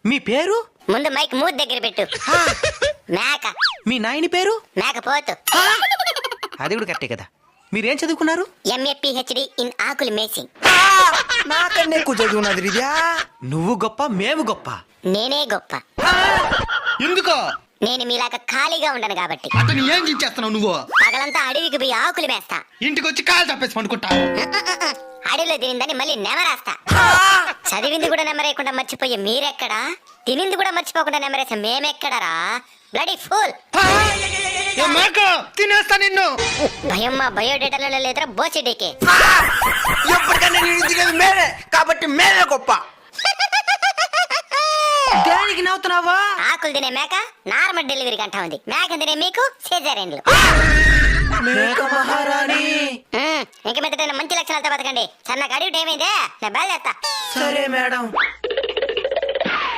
మీ పేరు? ముందు మైక్ మూతి దగ్గర పెట్టు. మేక. మీ నాయని పేరు? మేకపోతు. అది కూడా కరెక్టే కదా. మీరేం చదువుకున్నారు? MA PhD ఇన్ ఆకులు మేసింగ్. నాకన్నా ఎక్కువ చదువున్నది రిద్యా. నువ్వు గొప్ప, మేము గొప్ప. నేనే గొప్ప. ఎందుకో? నేను మీలాగా ఖాళీగా ఉండను కాబట్టి. అతను ఏం చేస్తున్నావు నువ్వు? పగలంతా అడవికి పోయి ఆకులు మేస్తా. ఇంటికి వచ్చి కాలు తప్పేసి పండుకుంటా. అడవిలో తినిందని మళ్ళీ నెమరేస్తా. చదివింది కూడా నెమరేయకుండా మర్చిపోయి మీరెక్కడా? తినింది కూడా మర్చిపోకుండా నెమరేసా మేమెక్కడరా? Bloody fool. తినేస్తా నిన్ను. భయం మా బయోడేటాలో లేదురా బోసిడీకి. ఎప్పటికన్నా నేను తినేది మేమే కాబట్టి మేమే గొప్ప. దానికి నవ్వుతున్నావా? ఆకులు తినే మేక నార్మల్ డెలివరీ కంటా ఉంది. మేక తినే మీకు సిజేరియన్లు. మేక మహారాణి. ఇంక మీద మంచి లక్షణాలతో బతకండి. సన్నగా అడిగి టైం అయిందే, నేను బయలుదేరుతా. సరే మేడం.